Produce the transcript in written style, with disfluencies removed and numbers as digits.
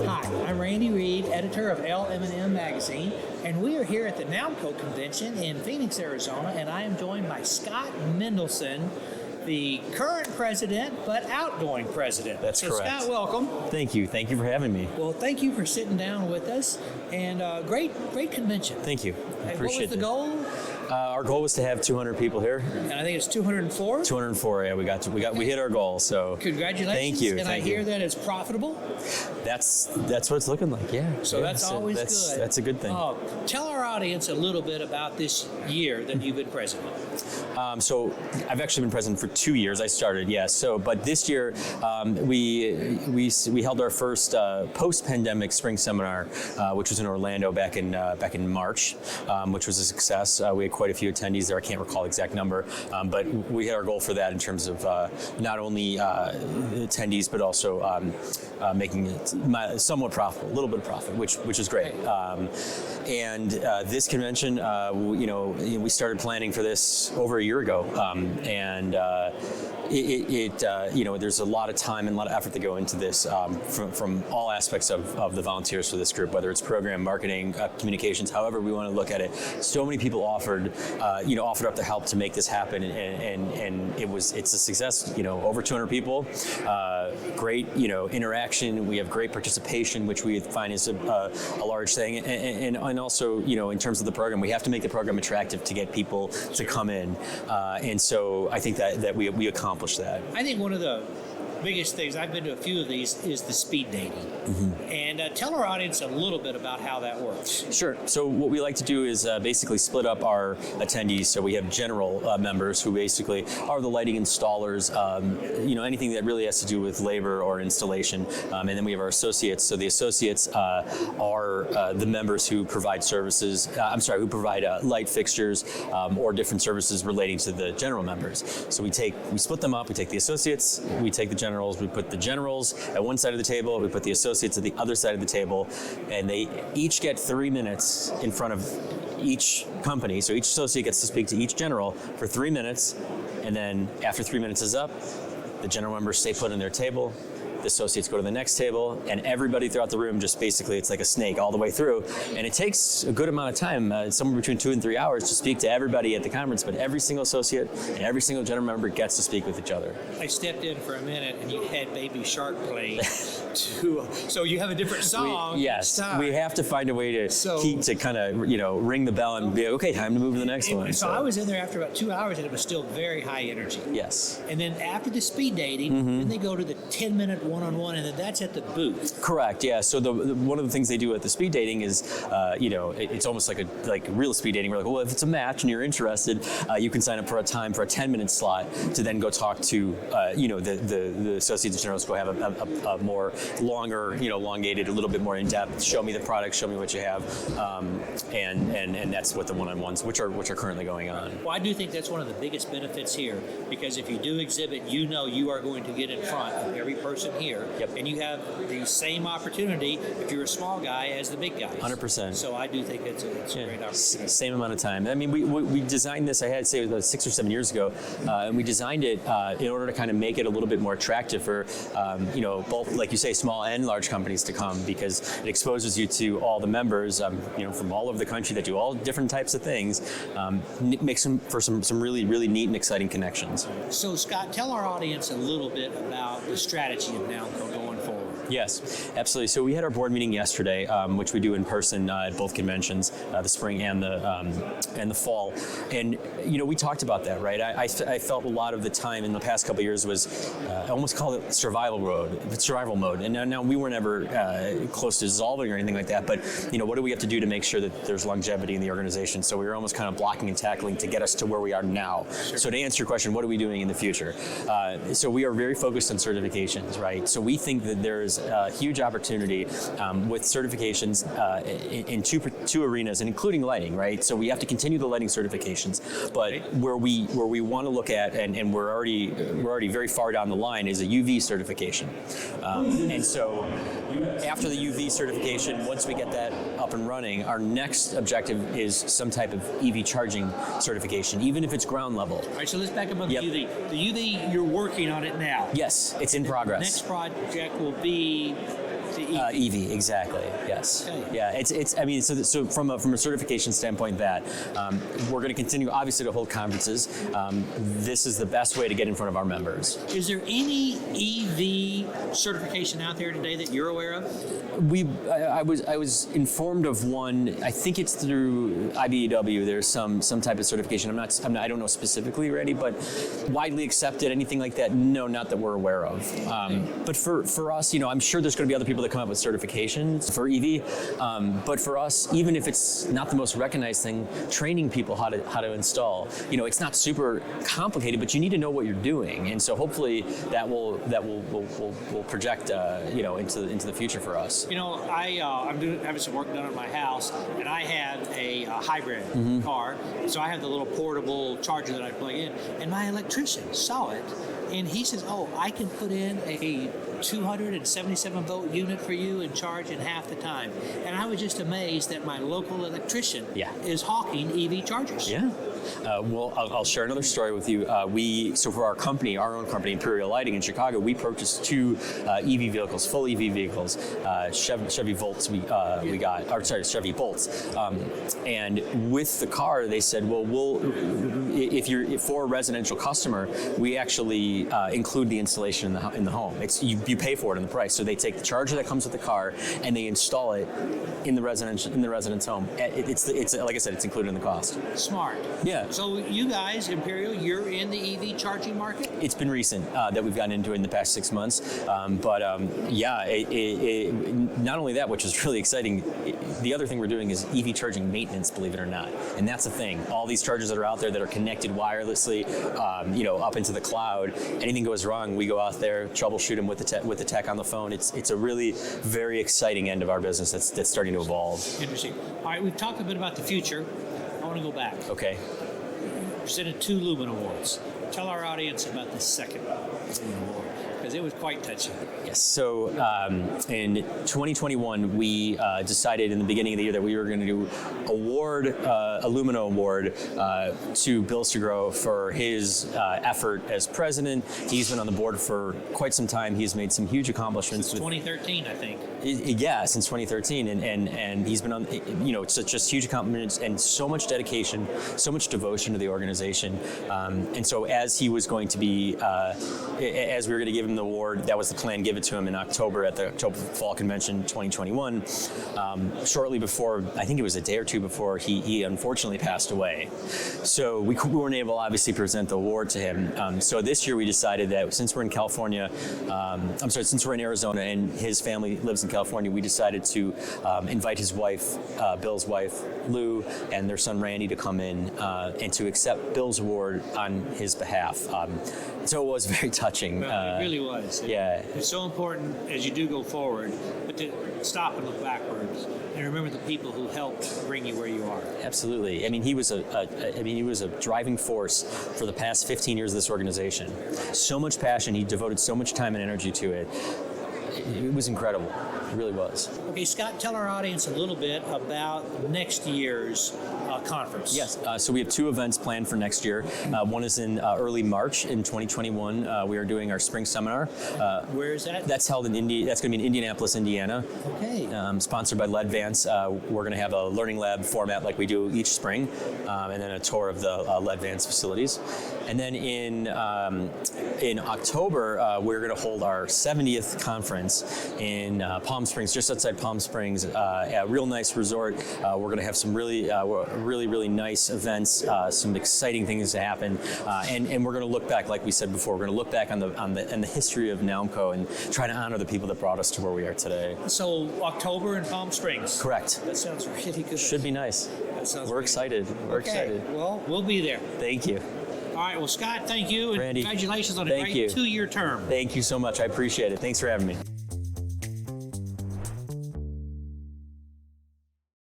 Hi, I'm Randy Reed, editor of LM&M magazine, and we are here at the NALMCO convention in Phoenix, Arizona, and I am joined by Scott Mendelsohn, the current president, but outgoing president. That's correct. Scott, welcome. Thank you. Thank you for having me. Well, thank you for sitting down with us, and great convention. Thank you. I appreciate it. What was the goal? Our goal was to have 200 people here. And I think it's 204. 204. Yeah, we hit our goal. So congratulations. Thank you. And Thank I hear you. that it's profitable. That's what it's looking like. Yeah. So yeah, that's always good. That's a good thing. Tell our audience a little bit about this year that you've been president. So I've actually been president for 2 years. I started, yes. So, but this year we held our first post-pandemic spring seminar, which was in Orlando back in March, which was a success. We had quite a few attendees there. I can't recall the exact number, but we hit our goal for that in terms of not only attendees but also making it somewhat profitable, a little bit of profit, which is great. And this convention, we started planning for this over a year ago, and there's a lot of time and a lot of effort to go into this from all aspects of the volunteers for this group, whether it's program, marketing, communications, however we want to look at it. So many people offered up their help to make this happen, and it's a success. Over 200 people, great interaction. We have great participation, which we find is a large thing, and also in terms of the program, we have to make the program attractive to get people to come in, and so I think that we accomplished that. I think one of the biggest things, I've been to a few of these, is the speed dating. Mm-hmm. And tell our audience a little bit about how that works. Sure. So what we like to do is basically split up our attendees. So we have general members who basically are the lighting installers, anything that really has to do with labor or installation. And then we have our associates. So the associates are the members who provide services, who provide light fixtures or different services relating to the general members. So we split them up. We take the associates, we take the generals, we put the generals at one side of the table, we put the associates at the other side of the table, and they each get 3 minutes in front of each company. So each associate gets to speak to each general for 3 minutes, and then after 3 minutes is up, the general members stay put on their table, the associates go to the next table, and everybody throughout the room just basically, it's like a snake all the way through. And it takes a good amount of time, somewhere between 2 and 3 hours to speak to everybody at the conference, but every single associate and every single general member gets to speak with each other. I stepped in for a minute and you had Baby Shark playing. So you have a different song. Yes, we have to find a way to kind of, ring the bell and be, okay, time to move to the next one. So I was in there after about 2 hours and it was still very high energy. Yes. And then after the speed dating, then they go to the 10-minute one-on-one, and then that's at the booth. Correct. Yeah. So one of the things they do at the speed dating is, it's almost like real speed dating. We're like, well, if it's a match and you're interested, you can sign up for a 10-minute slot to then go talk to, the associates and generals, go have a more longer, elongated, a little bit more in depth. Show me the product. Show me what you have, and that's what the one-on-ones, which are currently going on. Well, I do think that's one of the biggest benefits here, because if you do exhibit, you are going to get in front of every person here. Yep. And you have the same opportunity if you're a small guy as the big guys. 100%. So I do think it's a great opportunity. Same amount of time. I mean, we designed this, I had to say it was about 6 or 7 years ago, and we designed it in order to kind of make it a little bit more attractive for, both, like you say, small and large companies to come, because it exposes you to all the members, from all over the country that do all different types of things, makes them for some really, really neat and exciting connections. So Scott, tell our audience a little bit about the strategy of NALMCO going forward. Yes, absolutely. So we had our board meeting yesterday, which we do in person at both conventions, the spring and the fall. And we talked about that, right? I felt a lot of the time in the past couple of years was I almost call it survival mode. And now we were never close to dissolving or anything like that. But what do we have to do to make sure that there's longevity in the organization? So we were almost kind of blocking and tackling to get us to where we are now. Sure. So to answer your question, what are we doing in the future? So we are very focused on certifications, right? So we think that there's a huge opportunity with certifications in two arenas, and including lighting, right? So we have to continue the lighting certifications, but where we want to look at, and we're already very far down the line, is a UV certification. And so after the UV certification, once we get that up and running, our next objective is some type of EV charging certification, even if it's ground level. All right, so let's back up on the UV. The UV, you're working on it now. Yes, it's in progress. Next project will be EV, exactly. Yes. Okay. Yeah. It's. I mean, so from a certification standpoint, that we're going to continue obviously to hold conferences. This is the best way to get in front of our members. Is there any EV certification out there today that you're aware of? I was informed of one. I think it's through IBEW. There's some type of certification. I don't know specifically, Randy, but widely accepted. Anything like that? No, not that we're aware of. But for us, I'm sure there's going to be other people that come up with certifications for EV. But for us, even if it's not the most recognized thing, training people how to install. It's not super complicated, but you need to know what you're doing, and so hopefully that will project into the future for us. I'm having some work done on my house, and I have a hybrid car, so I have the little portable charger that I plug in, and my electrician saw it, and he says, "Oh, I can put in a 277 volt unit for you and charge in half the time." And I was just amazed that my local electrician is hawking EV chargers. Yeah. Well, I'll share another story with you. So for our company, our own company, Imperial Lighting in Chicago, we purchased 2 EV vehicles, full EV vehicles, Chevy Volts. Chevy Bolts. And with the car, they said, well, if for a residential customer, we actually include the installation in the home. It's you pay for it in the price. So they take the charger that comes with the car and they install it in the resident's home. It's like I said, it's included in the cost. Smart. Yeah. So you guys, Imperial, you're in the EV charging market? It's been recent that we've gotten into it in the past 6 months. Not only that, which is really exciting, the other thing we're doing is EV charging maintenance, believe it or not. And that's the thing. All these chargers that are out there that are connected wirelessly, up into the cloud, anything goes wrong, we go out there, troubleshoot them with the tech on the phone. It's a really very exciting end of our business that's starting to evolve. Interesting. All right, we've talked a bit about the future. I want to go back. Okay. Presented 2 Lumen Awards. Tell our audience about the second Lumen Award, because it was quite touching. Yes. So in 2021, we decided in the beginning of the year that we were going to award a Lumina Award to Bill Segro for his effort as president. He's been on the board for quite some time. He's made some huge accomplishments. Since 2013, I think. Yeah, since 2013, and he's been on. It's just huge accomplishments and so much dedication, so much devotion to the organization. And so as he was going to be, as we were going to give him the award, that was the plan. Give it to him in October at the October Fall Convention 2021. Shortly before, I think it was a day or two before, he unfortunately passed away. So we weren't able, obviously, to present the award to him. So this year we decided that since we're in California, since we're in Arizona and his family lives in California, we decided to invite his wife, Bill's wife, Lou, and their son Randy to come in and to accept Bill's award on his behalf. So it was very touching. Well, it really was. Yeah. It's so important as you do go forward, but to stop and look backwards and remember the people who helped bring you where you are. Absolutely. I mean, he was a driving force for the past 15 years of this organization. So much passion. He devoted so much time and energy to it. It was incredible. It really was. Okay, Scott, tell our audience a little bit about next year's conference. Yes, so we have 2 events planned for next year. One is in early March in 2021. We are doing our spring seminar. Where is that? That's held in That's going to be in Indianapolis, Indiana. Okay. Sponsored by LEDvance. We're going to have a learning lab format like we do each spring, and then a tour of the LEDvance facilities. And then in October, we're going to hold our 70th conference in Palm Springs, just outside Palm Springs, at a real nice resort. We're going to have some really nice events, some exciting things to happen, and we're going to look back, like we said before, we're going to look back on the history of NALMCO and try to honor the people that brought us to where we are today. So October in Palm Springs. Correct. That sounds really good. Should be nice. That sounds We're excited. We're excited. Well, we'll be there. Thank you. All right. Well, Scott, thank you, and Randy, congratulations on a great 2-year term. Thank you so much. I appreciate it. Thanks for having me.